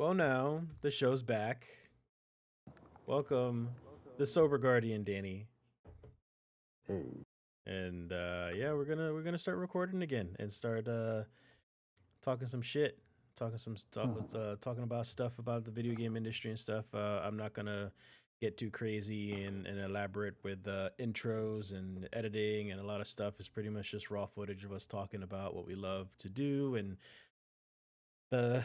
Well, now the show's back. Welcome, the sober guardian, Danny. Hey. And yeah, we're gonna start recording again and start talking some shit, talking about stuff about the video game industry and stuff. I'm not gonna get too crazy and elaborate with intros and editing and a lot of stuff. It's pretty much just raw footage of us talking about what we love to do and the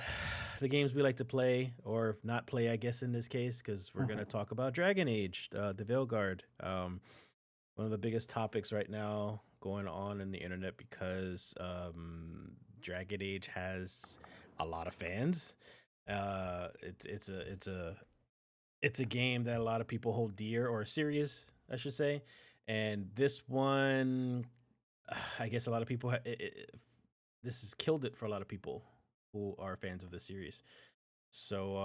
the games we like to play or not play, I guess in this case, because we're gonna talk about Dragon Age, the Veilguard. One of the biggest topics right now going on in the internet because Dragon Age has a lot of fans. It's a game that a lot of people hold dear or serious, I should say. And this one, I guess a lot of people this has killed it for a lot of people who are fans of the series. So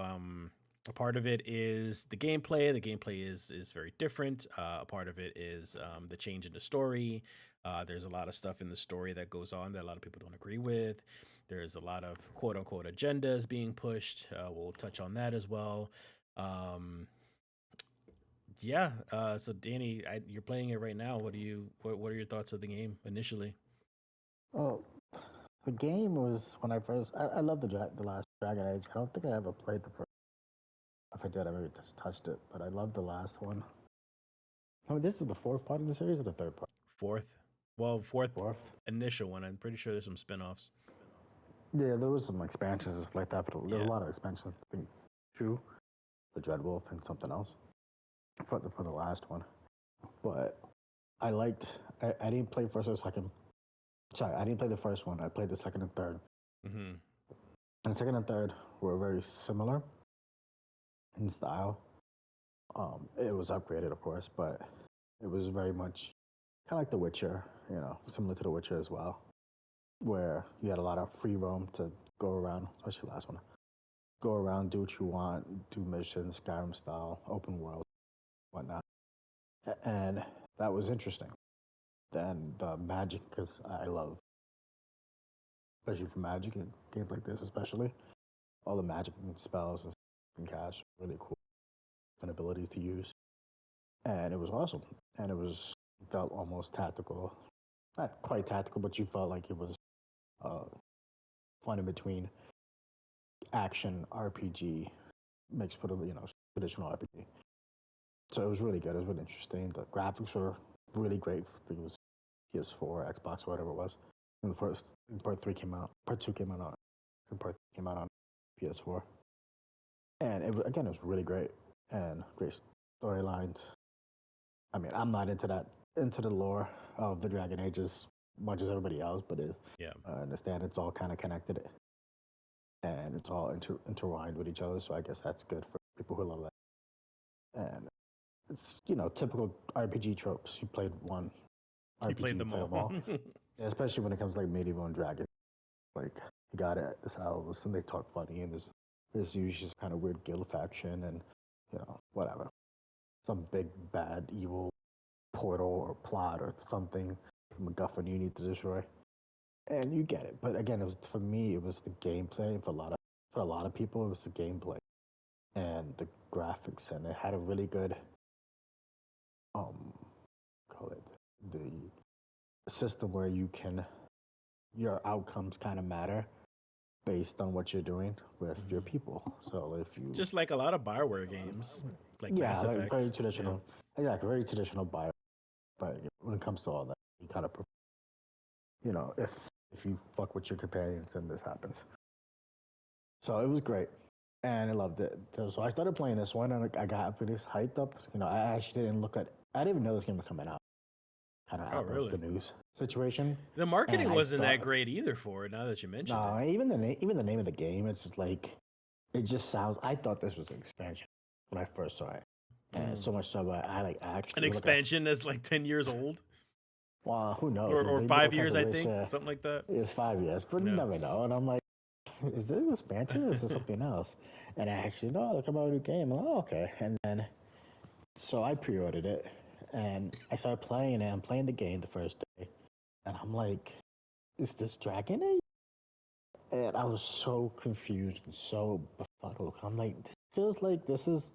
a part of it is the gameplay. The gameplay is very different. A part of it is the change in the story. There's a lot of stuff in the story that goes on that a lot of people don't agree with. There's a lot of quote unquote agendas being pushed. We'll touch on that as well. Um, yeah. So Danny, you're playing it right now. What are your thoughts of the game initially? Oh, the game was when I first. I love the last Dragon Age. I don't think I ever played the first. If I did, I maybe just touched it. But I love the last one. I mean, this is the fourth part of the series or the third part? Fourth. Well, fourth Fourth. initial one. I'm pretty sure there's some spin-offs. Yeah, there was some expansions and stuff like that. But there was Yeah. a lot of expansions. I think two, the Dreadwolf and something else for the last one. But I liked. I didn't play first or second. Sorry, I didn't play the first one. I played the second and third. Mm-hmm. And the second and third were very similar in style. It was upgraded, of course, but it was very much kind of like The Witcher, similar to The Witcher as well, where you had a lot of free roam to go around, especially the last one. Go around, do what you want, do missions, Skyrim style, open world, whatnot. And that was interesting. Then the magic, because I love, especially for magic and games like this, especially all the magic and spells and cast, really cool and abilities to use. And it was awesome. And felt almost tactical, not quite tactical, but you felt like it was uh, fun in between action RPG mixed with traditional RPG. So it was really good. It was really interesting. The graphics were really great. I think it was PS4, Xbox, whatever it was. And the first part three came out. Part two came out on. And part three came out on PS4. And it was really great and great storylines. I mean, I'm not into the lore of the Dragon Age as much as everybody else, but Yeah. I understand it's all kind of connected and it's all intertwined with each other. So I guess that's good for people who love that. And it's typical RPG tropes. You played one You RPG, played you them play all. them all. Yeah, especially when it comes to like medieval and dragon. Like you got it, this elves, and they talk funny, and there's usually this kind of weird guild faction, and whatever, some big bad evil portal or plot or something, MacGuffin you need to destroy, and you get it. But again, it was for me, it was the gameplay. For a lot of people, it was the gameplay and the graphics, and it had a really good um, call it the system where your outcomes kind of matter based on what you're doing with your people. So if you Just like a lot of Bioware games, like yeah, Mass like very Effect. Yeah. traditional, exactly, very traditional bio. But when it comes to all that, you kind of if you fuck with your companions, then this happens. So it was great, and I loved it. So I started playing this one, and I got for this hyped up. I actually didn't look at. I didn't even know this game was coming out. Kind of Oh, out of really? the news situation, The and marketing I wasn't that thought, great either for it. Now that you mention it. no, even the name of the game, it's just like it just sounds. I thought this was an expansion when I first saw it, and Mm. so much so that I like An actually look at. expansion that's like 10 years old, Well, who knows? or They do all five kinds years, of I weird think, shit. something like that. It's 5 years, but you Yeah. never know. And I'm like, is this an expansion or is this something else? And I actually, no, they're coming out with a new game. I'm like, oh, okay. And then, so I pre-ordered it, and I started playing it. I'm playing the game the first day, and I'm like, is this Dragon Age? And I was so confused and so fuck. I'm like, this feels like this is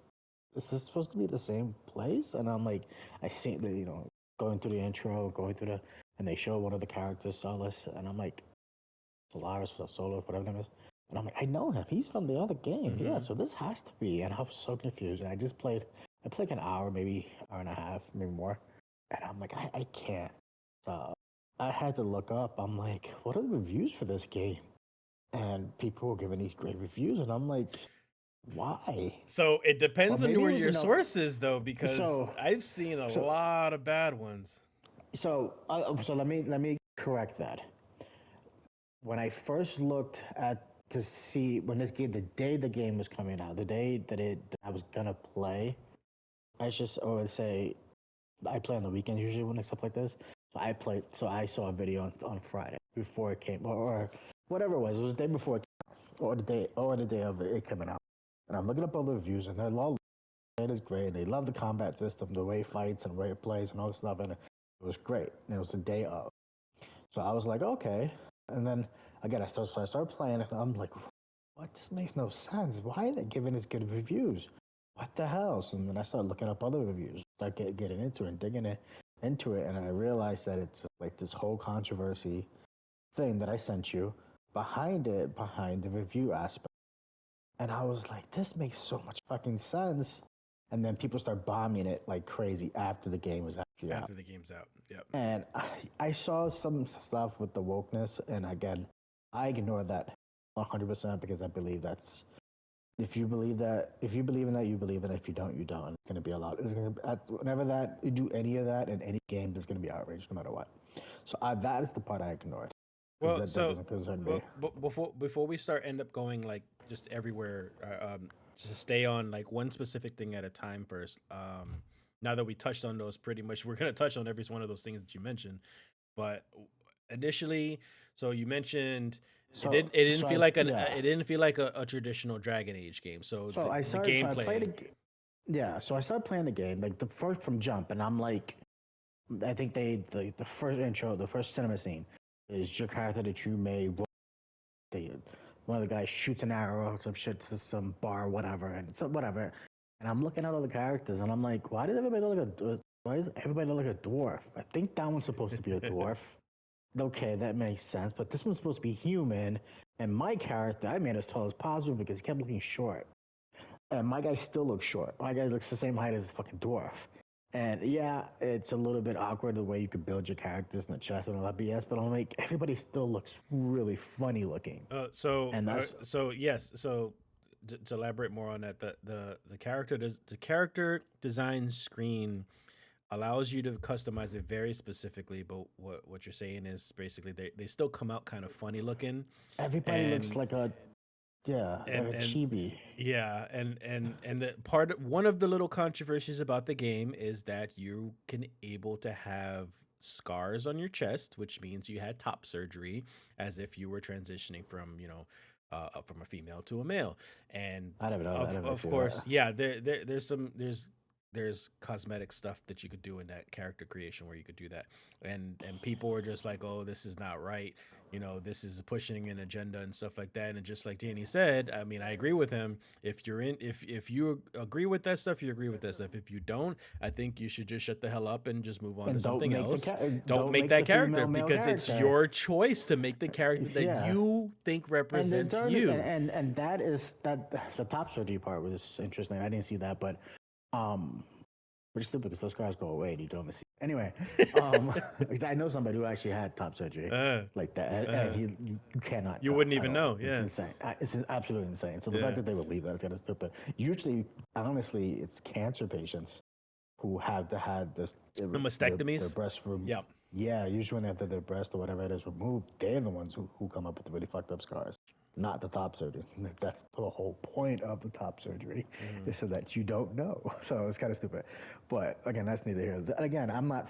supposed to be the same place, and I'm like, I see the going through the intro, going through the, and they show one of the characters, Solace, and I'm like, Solaris or Solar, whatever his name is. And I'm like, I know him. He's from the other game. Yeah, Mm-hmm. so this has to be. And I was so confused. And I played like an hour, maybe hour and a half, maybe more. And I'm like, I can't. So I had to look up. I'm like, what are the reviews for this game? And people were giving these great reviews. And I'm like, why? So it Or depends on maybe it where was, your sources, though, because so, I've seen a so, lot of bad ones. so let me correct that. When I first looked at to see when this game, the day the game was coming out, the day that I was gonna play, I just or would say I play on the weekends usually when it's stuff like this. So I played. So I saw a video on Friday before it came, or whatever it was. It was the day before, or the day of it coming out. And I'm looking up all the reviews, and they're all it is great. They love the combat system, the way it fights and the way it plays, and all this stuff. And it was great. And it was the day of. So I was like, okay. And then again, I started playing it, and I'm like, what? This makes no sense. Why are they giving this good reviews? What the hell? And then I started looking up other reviews, start getting into it, and digging into it, and I realized that it's like this whole controversy thing that I sent you behind it, behind the review aspect. And I was like, this makes so much fucking sense. And then people start bombing it like crazy after the game was actually out. After the game's out. Yep. And I saw some stuff with the wokeness, and again, I ignore that 100% because I believe that's if you believe that, if you believe in that, you believe in it. If you don't, you don't. It's going to be a lot. It's going to whenever that you do any of that in any game, there's going to be outrage no matter what. So that is the part I ignored because Well, that so doesn't concern me. before we start end up going like just everywhere, just to stay on like one specific thing at a time first. Now that we touched on those, pretty much we're gonna touch on every one of those things that you mentioned. But initially, so you mentioned So it didn't so feel I like yeah. it didn't feel like a traditional Dragon Age game. So So I the started. So I played gameplay. yeah. So I started playing the game like the first from jump, and I'm like, I think the first intro, the first cinema scene is your character that you made. They, one of the guys shoots an arrow or some shit to some bar, whatever, and so whatever. And I'm looking at all the characters, and I'm like, why does everybody look like a dwarf? I think that one's supposed to be a dwarf. Okay, that makes sense. But this one's supposed to be human, and my character I made as tall as possible because he kept looking short. And my guy still looks short. My guy looks the same height as a fucking dwarf. And yeah, it's a little bit awkward the way you could build your characters in the chest and all that BS, but I'm like, everybody still looks really funny looking. And that's So yes, so to elaborate more on that, the character design screen allows you to customize it very specifically. But what you're saying is basically they still come out kind of funny looking, everybody looks and like a yeah, like a and chibi. yeah, and the one of the little controversies about the game is that you can able to have scars on your chest, which means you had top surgery, as if you were transitioning from from a female to a male, and I don't know. I never of see course, that. yeah, there's cosmetic stuff that you could do in that character creation where you could do that, and people were just like, oh, this is not right, this is pushing an agenda and stuff like that. And just like Danny said, I mean, I agree with him. If you agree with that stuff, you agree with that stuff. If you don't, I think you should just shut the hell up and just move on to And something else. Don't don't make make that the character female male because it's character. your choice to make the character that Yeah. you think And the represents third you. and that is that the top surgery part was interesting. I didn't see that, but um which is stupid because those scars go away and you don't see. Anyway, um, I know somebody who actually had top surgery uh, like that, and uh, you cannot you tell wouldn't at even all. know. It's Yeah, insane. It's absolutely insane. So the fact yeah. that they would leave that is kind of stupid. Usually, honestly, it's cancer patients who have to have The their mastectomies. breast removed. Yep. Yeah, usually when after their breast or whatever it is removed, they're the ones who come up with the really fucked up scars, not the top surgery. That's the whole point of the top surgery, Hmm. is so that you don't know. So it's kind of stupid. But again, that's neither here. Again, I'm not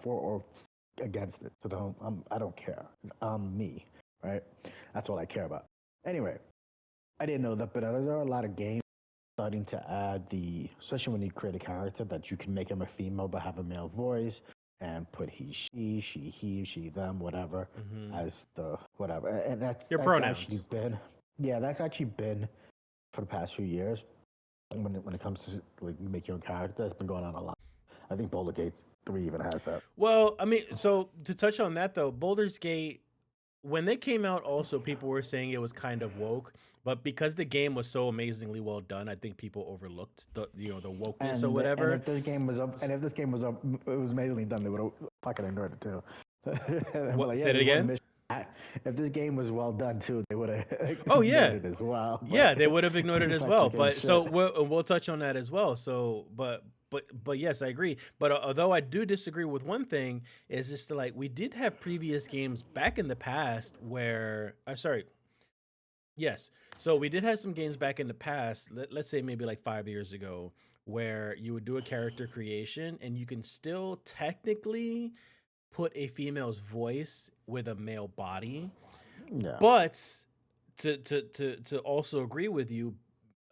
for or against it. So I don't care. I'm me, right? That's all I care about. Anyway, I didn't know that, but there are a lot of games starting to add especially when you create a character, that you can make him a female but have a male voice and put he, she, them, whatever, Hmm. as the whatever. And Your that's actually pronouns. been, yeah, that's actually been for the past few years. When it comes to like make your own character, it's been going on a lot. I think Boulder Gate 3 even has that. Well, I mean, so to touch on that though, Baldur's Gate, when they came out, also people were saying it was kind of woke, but because the game was so amazingly well done, I think people overlooked the wokeness or And whatever. if this game was up, and if this game was up, it was amazingly done. They would have fucking ignored it too. But What like, yeah, said it there's one again? mission. If this game was well done too, they would have Oh ignored yeah, it as well. yeah, But they would have ignored it it's as like well. fucking But so shit. we'll touch on that as well. So, but yes, I agree. But although I do disagree with one thing, is just like we did have previous games back in the past where, sorry, yes. So we did have some games back in the past. Let's say maybe like 5 years ago, where you would do a character creation and you can still technically put a female's voice with a male body, Yeah, but to also agree with you,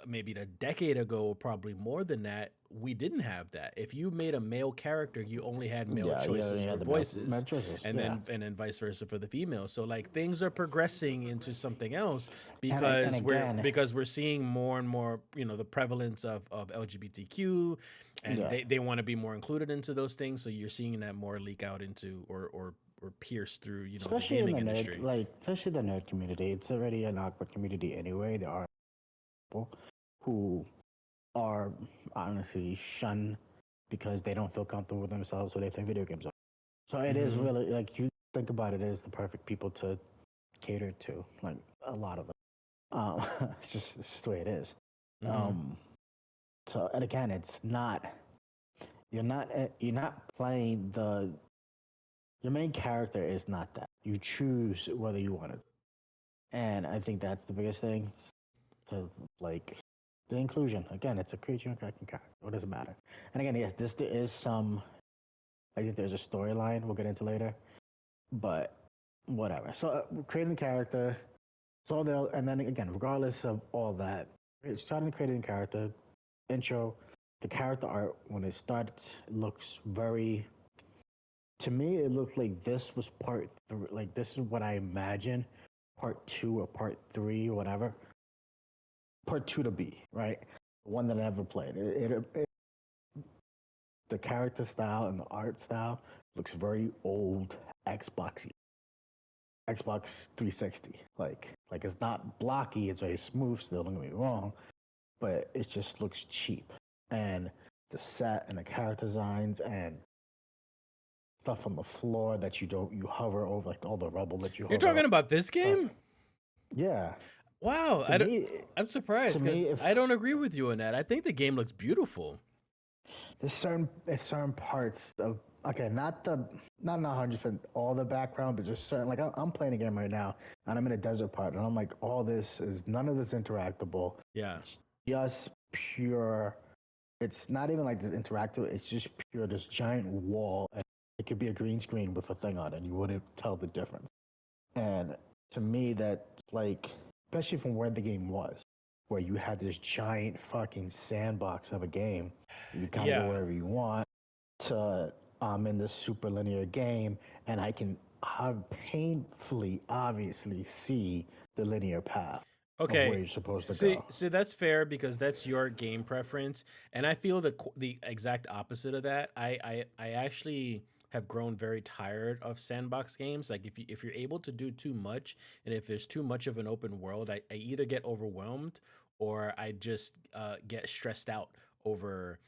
maybe a decade ago, probably more than that, we didn't have that. If you made a male character, you only had male yeah, yeah, choices yeah. for The voices, choices. and Yeah, then vice versa for the female. So like things are progressing into something else and because again, we're seeing more and more, the prevalence of LGBTQ, and yeah. they want to be more included into those things. So you're seeing that more leak out into or pierce through, the Especially in gaming the nerd, industry. like especially the nerd community, it's already an awkward community anyway. There are people who are honestly shunned because they don't feel comfortable with themselves, so they play video games. So it is Hmm. really like you think about it, it is the perfect people to cater to, like a lot of them. It's just the way it is. Hmm. Um, so and again, it's not you're not playing the your main character is not that. You choose whether you want it, and I think that's the biggest thing. To like the inclusion again, it's a creature and character. What does it matter? And again, yes, there is some. I think there's a storyline we'll get into later, but whatever. So creating the character, so they'll, and then again, regardless of all that, it's starting to create a character, intro, the character art when it starts looks very. To me, it looked like this was part three. Like this is what I imagine, part two or part three, whatever. Part two to be right. One that I never played. The character style and the art style looks very old Xbox Xbox 360. Like it's not blocky, it's very smooth still, don't get me wrong, but it just looks cheap. And the set and the character designs and stuff on the floor that you hover over, like all the rubble that you You're hover over. talking about this Stuff. game? Yeah. Wow, To me I'm to surprised me because if I don't agree with you on that. I think the game looks beautiful. there's certain parts of okay, not 100% all the background, but just certain like I'm playing a game right now and I'm in a desert part and I'm like all this is none of this interactable. Yeah. It's just pure. It's not even like this interactive. It's just pure this giant wall. And it could be a green screen with a thing on it, and you wouldn't tell the difference. And to me, that's like, especially from where the game was, where you had this giant fucking sandbox of a game, you kind of go Yeah. wherever you want. To I'm in this super linear game, and I painfully, obviously see the linear path of where Okay. you're supposed to See, go. see, that's fair because that's your game preference, and I feel the exact opposite of that. I actually have grown very tired of sandbox games. Like if you're able to do too much, and if there's too much of an open world, I either get overwhelmed or I just get stressed out over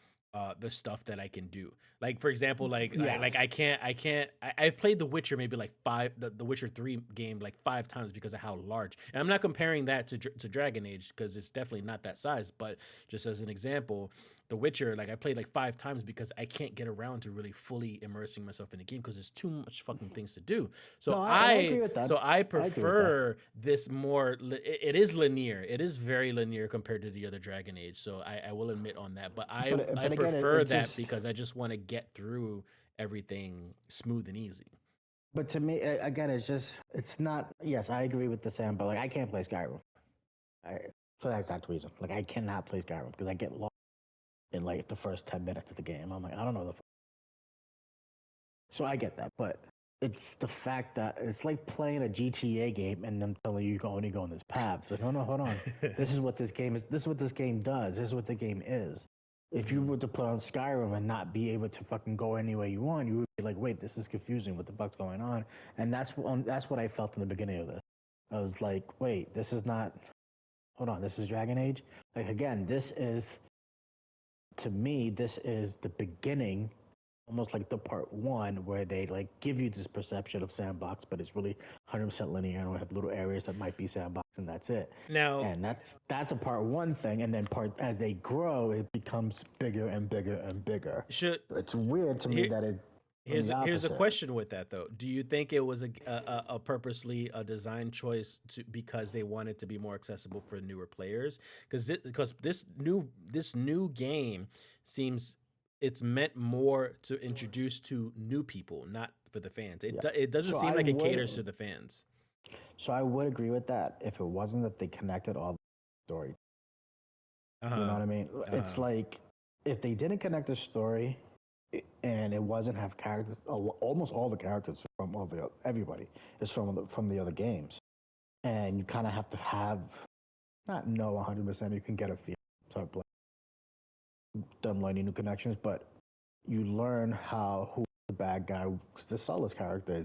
the stuff that I can do. Like for example, Yes. I've played The Witcher maybe like the Witcher 3 game like 5 times because of how large. And I'm not comparing that to Dragon Age because it's definitely not that size, but just as an example, The Witcher, like I played like 5 times because I can't get around to really fully immersing myself in the game because there's too much fucking things to do. No, and I agree with that. I I agree with that. prefer this more. It is linear. It is very linear compared to the other Dragon Age. So I will admit on that. But I But again, prefer it that just. because I just want to get through everything smooth and easy. But to me, again, it's not. Yes, I agree with the Sam, but like I can't play Skyrim. I, for that exact reason. Like I cannot play Skyrim because I get lost in like the first 10 minutes of the game. I'm like, I don't know the. So I get that, but it's the fact that it's like playing a GTA game and them telling you only go on this path. So no, no, hold on. This is what this game is. This is what this game does. This is what the game is. If you Mhm. were to put on Skyrim and not be able to fucking go anywhere you want, you would be like, wait, this is confusing. What the fuck's going on? And that's what I felt in the beginning of this. I was like, wait, this is not. Hold on, this is Dragon Age. Like again, this is to me, this is the beginning, almost like the part one, where they like give you this perception of sandbox, but it's really 100% linear and we have little areas that might be sandbox, and that's it. Now, And that's a part one thing, and then part as they grow, it becomes bigger and bigger and bigger. should It's weird to me here that it from the here's a opposite. question with that though. Do you think it was a purposely a design choice to because they wanted to be more accessible for newer players? Because this new game seems it's meant more to introduce to new people, not for the fans. Yeah. It doesn't So seem I like it would caters to the fans. so I would agree with that if it wasn't that they connected all the story. Uh You know huh. what I mean? Uh It's huh. like if they didn't connect the story and it wasn't have characters, almost all the characters from all the everybody is from the other games, and you kind of have to have not know 100%. You can get a feel, start playing, them learning new connections, but you learn how who the bad guy. Cause the Sullus character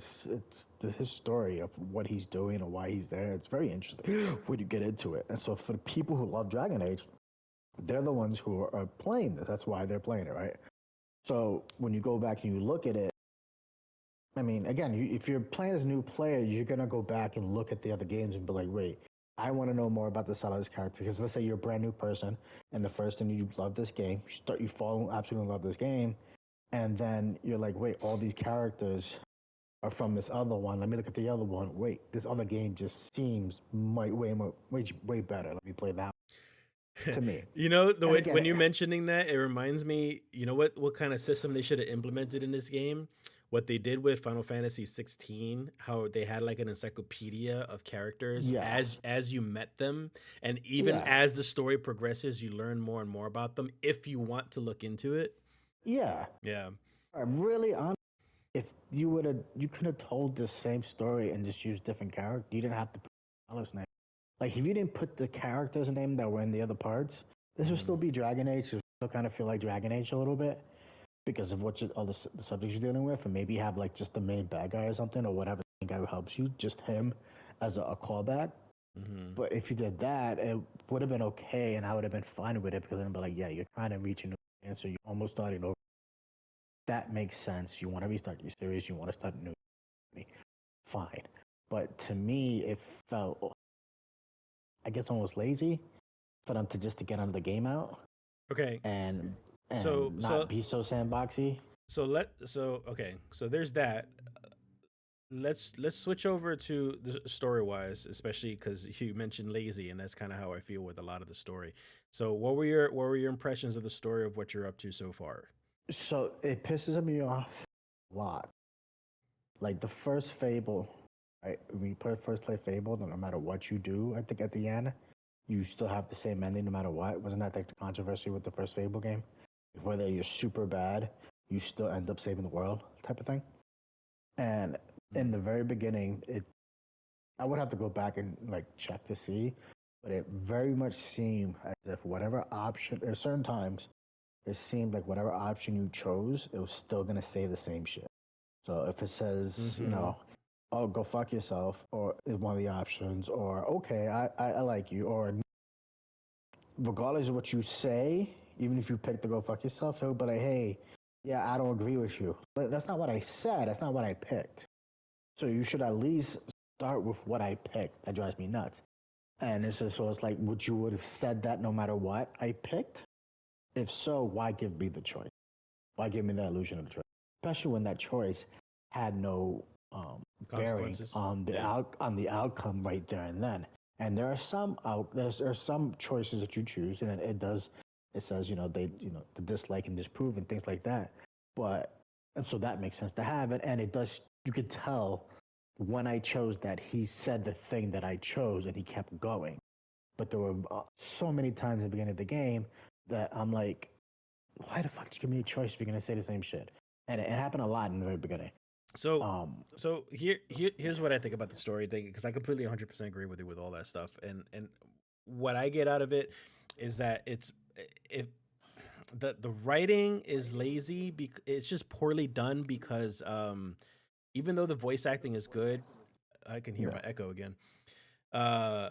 his story of what he's doing and why he's there. It's very interesting when you get into it. And so for the people who love Dragon Age, they're the ones who are playing this. That's why they're playing it, right? So when you go back and you look at it, I mean, again, if you're playing as a new player, you're gonna go back and look at the other games and be like, wait, I want to know more about the Sellers character. Because let's say you're a brand new person, and the first thing you love this game, you fall absolutely love this game, and then you're like, wait, all these characters are from this other one. Let me look at the other one. Wait, this other game just seems way better. Let me play that to me. You know, the And way again, when you mentioning that, it reminds me. You know what kind of system they should have implemented in this game? What they did with Final Fantasy 16, how they had like an encyclopedia of characters yes, as you met them, and even yeah, as the story progresses, you learn more and more about them if you want to look into it. yeah. Yeah. Really, if you could have told the same story and just used different characters. You didn't have to put Alice name. Like if you didn't put the characters' name that were in the other parts, this would Hmm. still be Dragon Age. It would still kind of feel like Dragon Age a little bit because of all the subjects you're dealing with, and maybe have like just the main bad guy or something or whatever guy who helps you, just him as a callback. Hmm. But if you did that, it would have been okay, and I would have been fine with it because I'd be like, yeah, you're trying to reach a new answer. You're almost starting over. That makes sense. You want to restart your series. You want to start a new. Fine. But to me, it felt, I guess, almost lazy for them to just to get under the game out Okay. and So not be so sandboxy. okay. So there's that. Let's switch over to the story wise, especially because you mentioned lazy, and that's kind of how I feel with a lot of the story. So what were your impressions of the story of what you're up to so far? So it pisses me off a lot. Like the first Fable, right? When you first play Fable, no matter what you do, I think at the end, you still have the same ending no matter what. Wasn't that like the controversy with the first Fable game? Whether you're super bad, you still end up saving the world type of thing. And in the Mm. very beginning, I would have to go back and like check to see, but it very much seemed as if whatever option, at certain times, it seemed like whatever option you chose, it was still gonna say the same shit. So if it says, Mm-hmm. oh, go fuck yourself, or is one of the options, or okay, I like you, or regardless of what you say, even if you pick to go fuck yourself, he'll be like, hey, yeah, I don't agree with you. But that's not what I said. That's not what I picked. So you should at least start with what I picked. That drives me nuts. And it's like, would you would have said that no matter what I picked? If so, why give me the choice? Why give me the illusion of the choice? Especially when that choice had no bearing Consequences. on Yeah. on the outcome right there and then. And there are some choices that you choose, and it says the dislike and disprove and things like that. But and so that makes sense to have it, and it does. You could tell when I chose that he said the thing that I chose, and he kept going. But there were so many times at the beginning of the game that I'm like, why the fuck did you give me a choice if you're gonna say the same shit? And it happened a lot in the very beginning. So Um, here's what I think about the story thing, because I completely 100% agree with you with all that stuff. And what I get out of it is that it the writing is lazy. It's just poorly done because even though the voice acting is good, I can hear yeah, my echo again. Uh,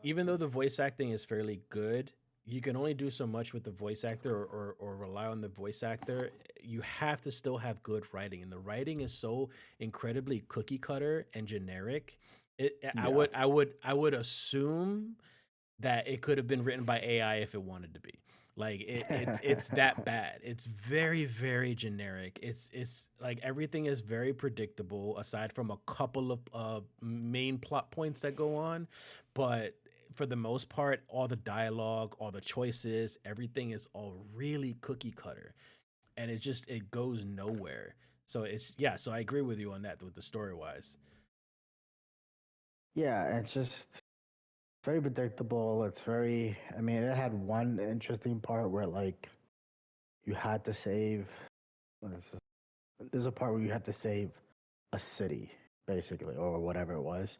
Even though the voice acting is fairly good, you can only do so much with the voice actor, or rely on the voice actor. You have to still have good writing, and the writing is so incredibly cookie cutter and generic. yeah, I would assume that it could have been written by AI if it wanted to be. Like it's that bad. It's very very generic. It's like everything is very predictable aside from a couple of main plot points that go on, but for the most part, all the dialogue, all the choices, everything is all really cookie cutter, and it goes nowhere. So it's yeah. So I agree with you on that with the story wise. yeah. It's just very predictable. It's very. I mean, it had one interesting part where like you had to save. What is this? There's a part where you had to save a city, basically, or whatever it was.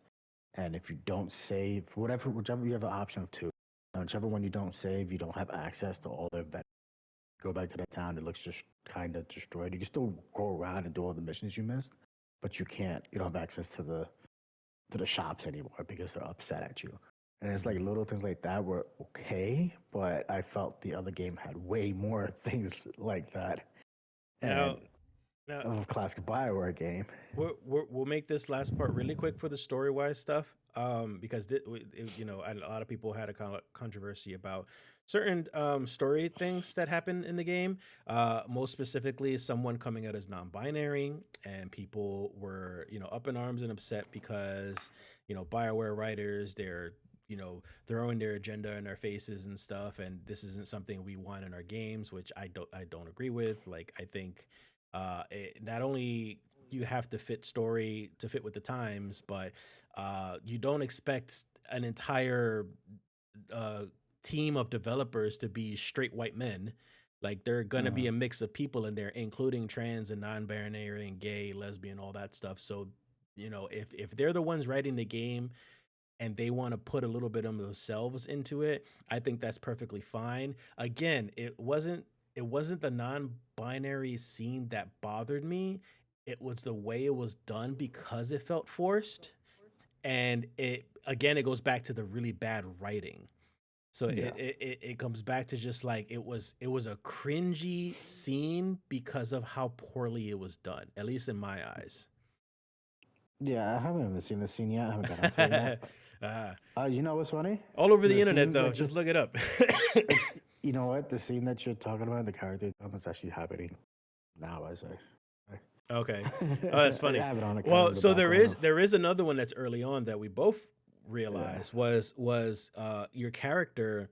And if you don't save, whichever you have an option of two, and whichever one you don't save, you don't have access to all the events. Go back to the town, it looks just kind of destroyed. You can still go around and do all the missions you missed, but you can't. You don't have access to the shops anymore because they're upset at you. And it's like Mhm. little things like that were okay, but I felt the other game had way more things like that. And Now, now of a classic Bioware game. we'll make this last part really quick for the story wise stuff, because you know, a lot of people had a kind of controversy about certain story things that happen in the game. Most specifically, someone coming out as non-binary, and people were, you know, up in arms and upset because, you know, Bioware writers, they're, you know, throwing their agenda in our faces and stuff, and this isn't something we want in our games, which I don't agree with. Like I think not only you have to fit story to fit with the times, but you don't expect an entire uh, team of developers to be straight white men. Like there are gonna be Mm, a mix of people in there, including trans and non-binary and gay, lesbian, all that stuff. So, you know, if they're the ones writing the game and they want to put a little bit of themselves into it, I think that's perfectly fine. Again, it wasn't the non-binary scene that bothered me. It was the way it was done because it felt forced. And it again it goes back to the really bad writing. So yeah. it comes back to just like it was a cringy scene because of how poorly it was done, at least in my eyes. Yeah, I haven't even seen the scene yet. I haven't got into it yet. uh, You know what's funny? all over the The internet scene though, that just just look it up. like, you know what? The scene that you're talking about, the character is actually happening now. I say, Okay. Oh, that's I funny. have it on a kind of Well, in the so background of. there is another one that's early on that we both Yeah. realized was your character,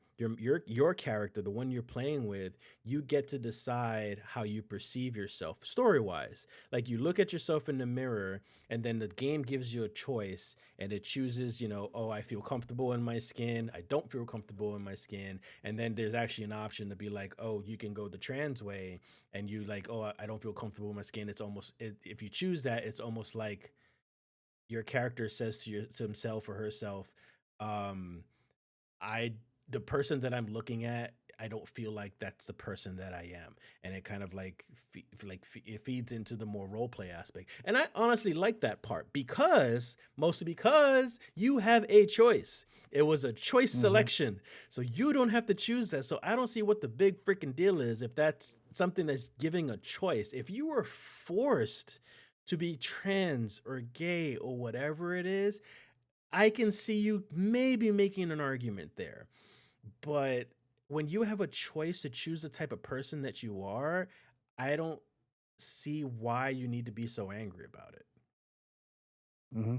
your character, the one you're playing with, you get to decide how you perceive yourself story-wise. Like you look at yourself in the mirror and then the game gives you a choice and it chooses, you know, oh, I feel comfortable in my skin, I don't feel comfortable in my skin, and then there's actually an option to be like, oh, you can go the trans way, and you like, oh, I don't feel comfortable in my skin. It's almost if you choose that, it's almost like your character says to himself or herself, um, I the person that I'm looking at, I don't feel like that's the person that I am, and it kind of like it feeds into the more role play aspect. And I honestly like that part because mostly because you have a choice. It was a choice Mm-hmm. selection, so you don't have to choose that. So I don't see what the big freaking deal is if that's something that's giving a choice. If you were forced to be trans or gay or whatever it is, I can see you maybe making an argument there. But when you have a choice to choose the type of person that you are, I don't see why you need to be so angry about it. Mm-hmm.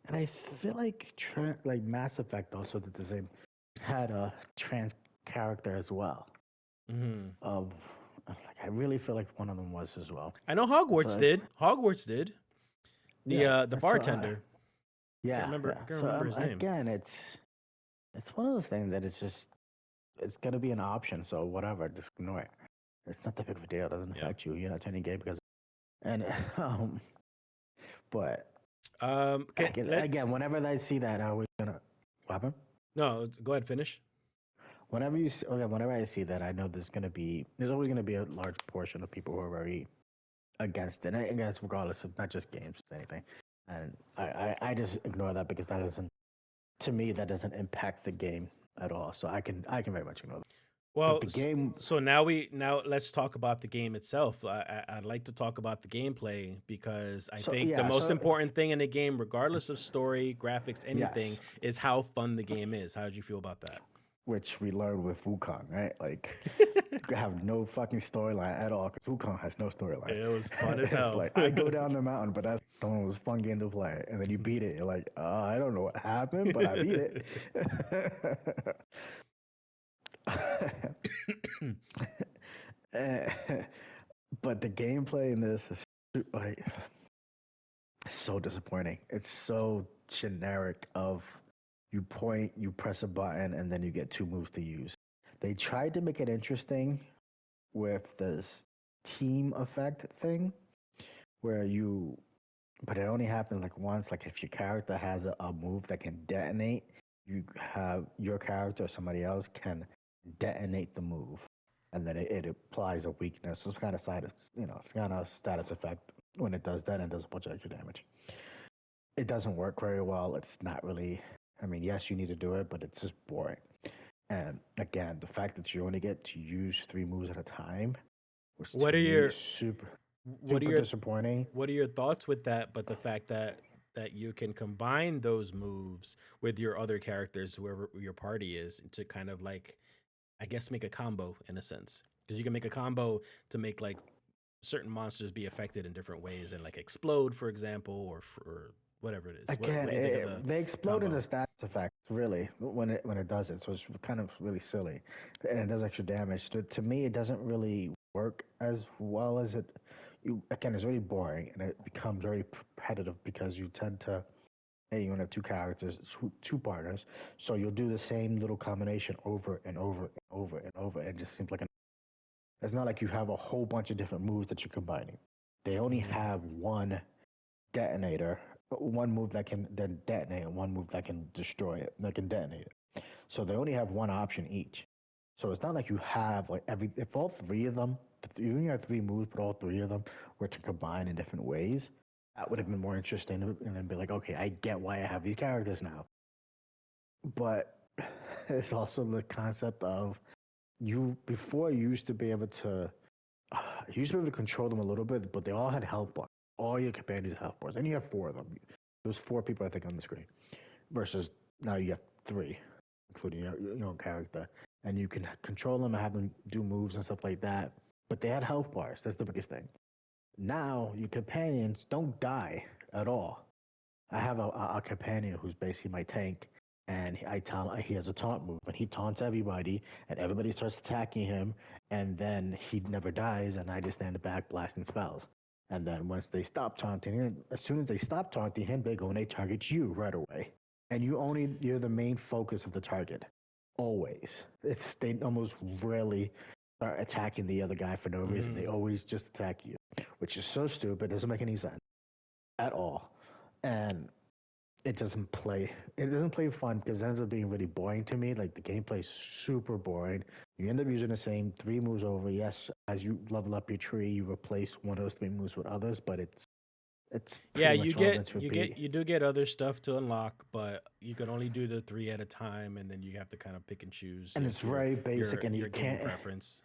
And I feel like like Mass Effect also did the same. Had a trans character as well. Hmm. Of like I really feel like one of them was as well. I know So Hogwarts it's did. Hogwarts did. yeah. The So bartender. yeah, I yeah. can't So remember his name. again, it's one of those things that it's gonna be an option. So whatever, just ignore it. It's not that big of a deal. It doesn't Yeah. affect you. You're not turning gay because and But Okay, again, whenever I see that, I was gonna what happened? no, go ahead, finish. Whenever I see that, I know there's always gonna be a large portion of people who are very against it. And I guess regardless of not just games, anything. And I just ignore that because that doesn't, to me, that doesn't impact the game at all. So I can very much ignore that. But Well, the game, so now let's talk about the game itself. I'd like to talk about the gameplay because I so think the yeah, most so important thing in a game, regardless of story, graphics, anything, yes, is how fun the game is. How did you feel about that? which we learned with Wukong, right? Like, you have no fucking storyline at all because Wukong has no storyline. It was fun as It's hell. like I go down the mountain, but that's the most fun game to play. And then you beat it. You're like, I don't know what happened, but I beat it. Eh, but the gameplay in this is like so disappointing. It's so generic of you point, you press a button, and then you get two moves to use. They tried to make it interesting with this team effect thing where but it only happens like once. Like if your character has a move that can detonate, you have your character or somebody else can detonate the move, and then it applies a weakness. It's kind of it's kind of status effect when it does that and does a bunch of extra damage. It doesn't work very well. It's not really. I mean, yes, you need to do it, but it's just boring. And again, the fact that you only get to use three moves at a time, which to what are me your is super, what are super your disappointing. what are your thoughts with that? But the fact that you can combine those moves with your other characters, whoever your party is, to kind of like, I guess, make a combo in a sense. Because you can make a combo to make like certain monsters be affected in different ways and like explode, for example, or whatever it is. What Again, do you think of the they explode into combo? status effects really when it does it. So it's kind of really silly, and it does extra damage. To me, it doesn't really work as well as it. Again, it's really boring, and it becomes very repetitive because you tend to. Hey, you want to have two characters, two partners, so you'll do the same little combination over and over and over and over, and it just seems like it's not like you have a whole bunch of different moves that you're combining. They only Hmm. have one detonator, one move that can then detonate, and one move that can destroy it, that can detonate it. So they only have one option each. So it's not like you have like if all three of them, if you only have three moves, but all three of them were to combine in different ways, that would have been more interesting. And then be like, okay, I get why I have these characters now. But it's also the concept of before you used to be able to you used to be able to control them a little bit, but they all had health bars. All your companions had health bars, and you have four of them. There was four people I think on the screen, versus now you have three, including your own character, and you can control them and have them do moves and stuff like that. But they had health bars. That's the biggest thing. Now your companions don't die at all. I have a companion who's basically my tank, and I tell he has a taunt move, and he taunts everybody, and everybody starts attacking him, and then he never dies, and I just stand back blasting spells. And then once they stop taunting him, as soon as they stop taunting him, they go and they target you right away. And you're the main focus of the target. Always. They almost rarely are attacking the other guy for no reason. They Hmm. always just attack you, which is so stupid, doesn't make any sense at all. And it doesn't play fun because it ends up being really boring to me. Like the gameplay is super boring. You end up using the same three moves over. Yes, as you level up your tree, you replace one of those three moves with others, but it's Yeah, pretty much all going to repeat. you do get other stuff to unlock, but you can only do the three at a time, and then you have to kind of pick and choose And it's very basic, and you your game can't. preference.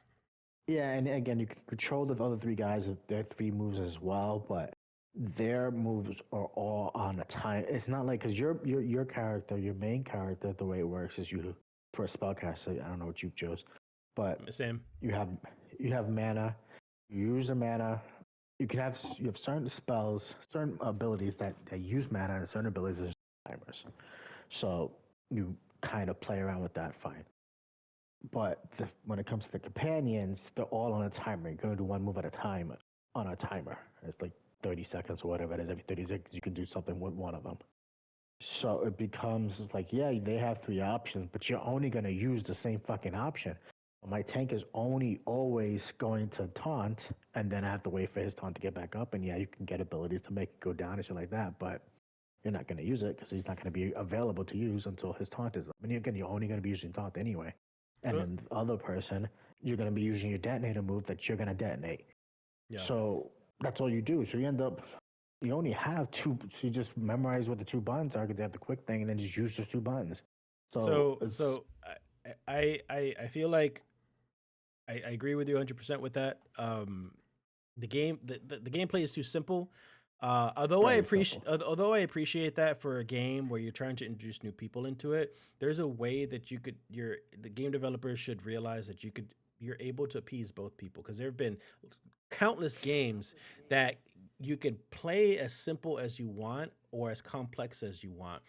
Yeah, and again, you can control the other three guys with their three moves as well, but their moves are all on a time. It's not like because your character, your main character, the way it works is you for a spellcaster. I don't know what you chose, but Same. you have you have mana. You use the mana. You have certain spells, certain abilities that use mana, and certain abilities that are timers. So you kind of play around with that fine. But when it comes to the companions, they're all on a timer. You're going to do one move at a time on a timer. It's like 30 seconds or whatever it is. Every 30 seconds, you can do something with one of them. So it becomes it's like, yeah, they have three options, but you're only going to use the same fucking option. My tank is only always going to taunt, and then I have to wait for his taunt to get back up. And yeah, you can get abilities to make it go down and shit like that, but you're not going to use it because he's not going to be available to use until his taunt is up. And again, you're only going to be using taunt anyway. And Uh, then the other person, you're going to be using your detonator move that you're going to detonate. yeah. So that's all you do. So you end up, you only have two. So you just memorize what the two buttons are because they have the quick thing, and then just use those two buttons. So So it's so I feel like I agree with you 100% with that. The gameplay is too simple. very simple. Although I appreciate that for a game where you're trying to introduce new people into it, there's a way that the game developers should realize that you're able to appease both people, because there have been countless games that you can play as simple as you want or as complex as you want.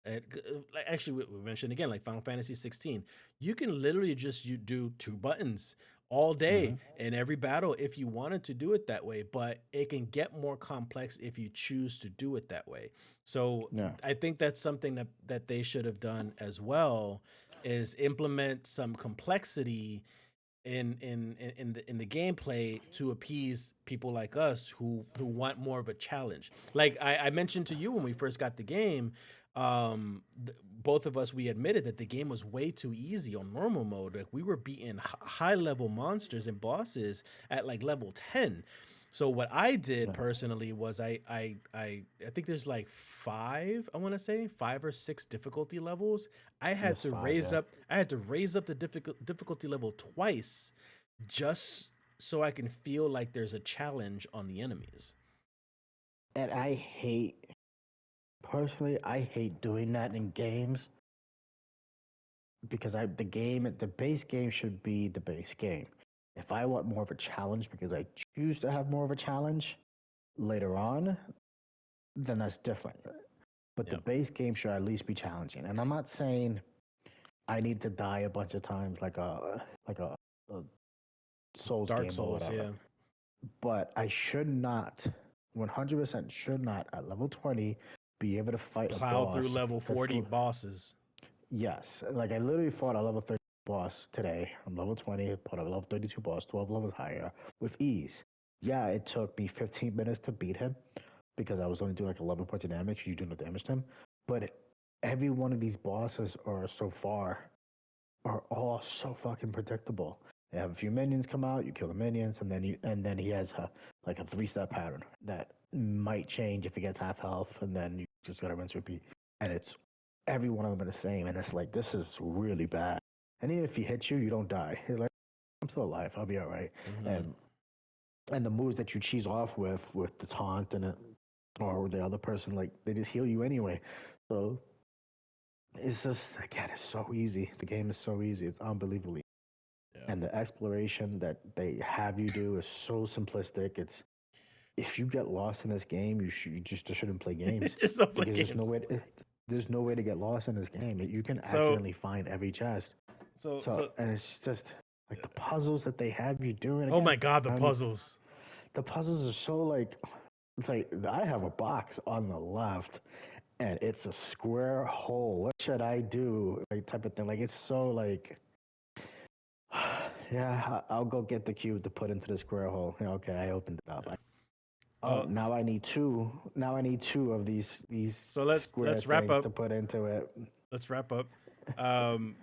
Like, actually, we mentioned again, like Final Fantasy 16, you can literally just you do two buttons all day Hmm. in every battle if you wanted to do it that way, but it can get more complex if you choose to do it that way. So Yeah. I think that's something that they should have done as well, is implement some complexity in the gameplay to appease people like us who want more of a challenge. Like I mentioned to you when we first got the game, both of us, we admitted that the game was way too easy on normal mode. Like we were beating high level monsters and bosses at like level 10. So what I did Yeah. personally was I think there's like five, I want to say five or six difficulty levels. There's five. Yeah. I had to raise up the difficulty level twice just so I can feel like there's a challenge on the enemies. And I hate, personally, I hate doing that in games because the base game should be the base game. If I want more of a challenge because I choose to have more of a challenge later on, then that's different. But the Yep. base game should at least be challenging. And I'm not saying I need to die a bunch of times like a Souls Dark game or Souls, whatever. yeah. But I should not, 100% should not at level 20 be able to fight a Plowed through boss level that's 40 bosses. yes. Like I literally fought a level 30 boss today. I'm level 20, fought a level 32 boss, 12 levels higher with ease. Yeah, it took me 15 minutes to beat him because I was only doing like 11 points of damage. You do no damage to him. But every one of these bosses are so far are all so fucking predictable. They have a few minions come out, you kill the minions, and then he has like a three-step pattern that might change if he gets half health, and then you just gotta rinse repeat. And it's every one of them are the same, and it's like this is really bad. And even if he hits you, you don't die. You're like, I'm still alive. I'll be all right. Hmm. And the moves that you cheese off with the taunt and it, or the other person, like they just heal you anyway. So it's just again, it's so easy. The game is so easy. It's unbelievably, Yeah. and the exploration that they have you do is so simplistic. It's if you get lost in this game, you just shouldn't play games Just don't play because games. there's no way to get lost in this game. You can So accidentally find every chest. so So so and it's just like the puzzles that they have you doing oh my again. god, the I mean, puzzles. the puzzles are so like it's like I have a box on the left and it's a square hole. What should I do? Like type of thing. Like it's so like yeah, I'll go get the cube to put into the square hole. Yeah, okay, I opened it up. Yeah. Oh, Uh now I need two. Now I need two of these so square let's wrap things up. to put into it. Let's wrap up.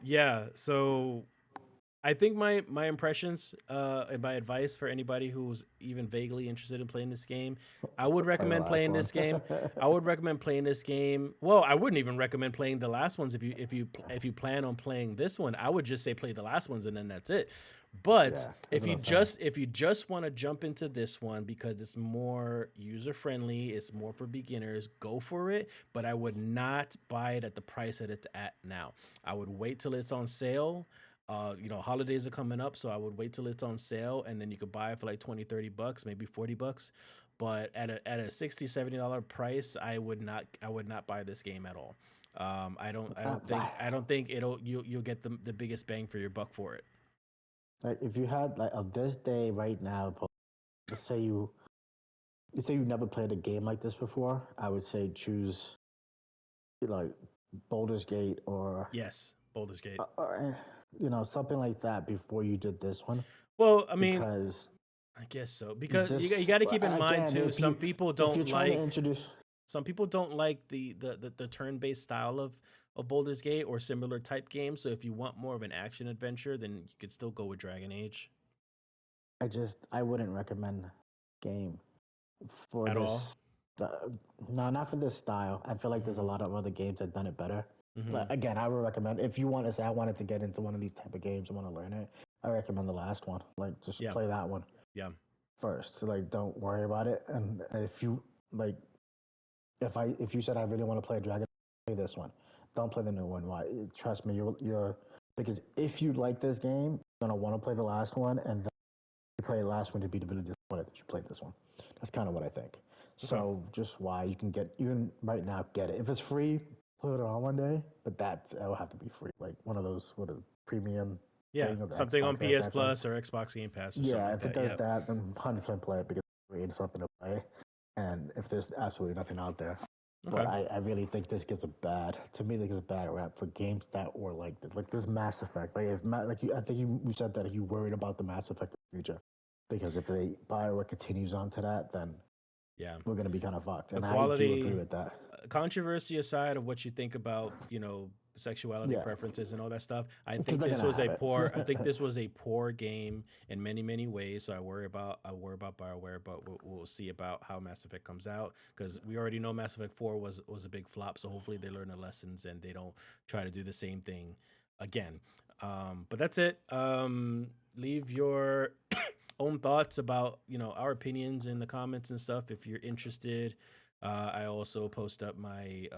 Yeah, so I think my impressions and my advice for anybody who's even vaguely interested in playing this game, I would Play the recommend last playing one. this game. I would recommend playing this game. Well, I wouldn't even recommend playing the last ones if you plan on playing this one. I would just say play the last ones and then that's it. But Yeah, that's what I'm saying. if you just want to jump into this one because it's more user friendly, it's more for beginners, go for it. But I would not buy it at the price that it's at now. I would wait till it's on sale. Holidays are coming up, so I would wait till it's on sale and then you could buy it for like 20, 30 bucks, maybe 40 bucks. But at a 60, $70 price, I would not buy this game at all. I don't think you'll get the biggest bang for your buck for it. Like if you had like of this day right now, let's say let's say you never played a game like this before, I would say choose like Baldur's Gate Yes, Baldur's Gate. or something like that before you did this one, Well, I mean, because I guess so because this you got to keep in mind again, too. if you're trying to introduce, Some people don't like the turn-based style of Baldur's Gate or similar type games. So if you want more of an action adventure, then you could still go with Dragon Age I wouldn't recommend game for at this. all. Uh, no, not for this style. I feel like there's a Hmm. lot of other games that done it better. But Hmm. again, I would recommend if you want to say I wanted to get into one of these type of games, I want to learn it. I recommend the last one. Like just Yeah, play that one yeah. first. Like don't worry about it. And if you like, if you said I really want to play Dragon, play this one. Don't play the new one. Why? Trust me, you're because if you like this game, you're gonna want to play the last one, and then you play the last one to be really disappointed that you played this one. That's kind of what I think. Okay. So just why you can get even right now get it if it's free, put it on one day. But it'll have to be free, like one of those premium Yeah, thing of the something on Xbox PS X one. Plus or Xbox Game Pass or something Yeah, like if it that. does Yeah. that, then 100% play it because it's free and something to play. And if there's absolutely nothing out there, but Okay. I really think this gives a bad, to me, this gives a bad rap for games that were like this Mass Effect. Like if like I think you said that you worried about the Mass Effect in the future because if they Bioware continues on to that, then Yeah. we're gonna be kind of fucked. The And I do agree quality, with that. controversy aside of what you think about, sexuality Yeah, preferences and all that stuff, because they're gonna have I think it. this was a poor game in many, many ways. So I worry about BioWare, but we'll see about how Mass Effect comes out because we already know Mass Effect 4 was a big flop. So hopefully they learn their lessons and they don't try to do the same thing again. But that's it. Leave your own thoughts about our opinions in the comments and stuff if you're interested. I also post up my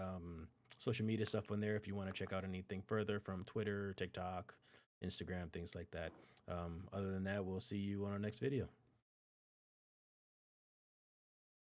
social media stuff on there if you want to check out anything further from Twitter, TikTok, Instagram, things like that. Other than that, we'll see you on our next video.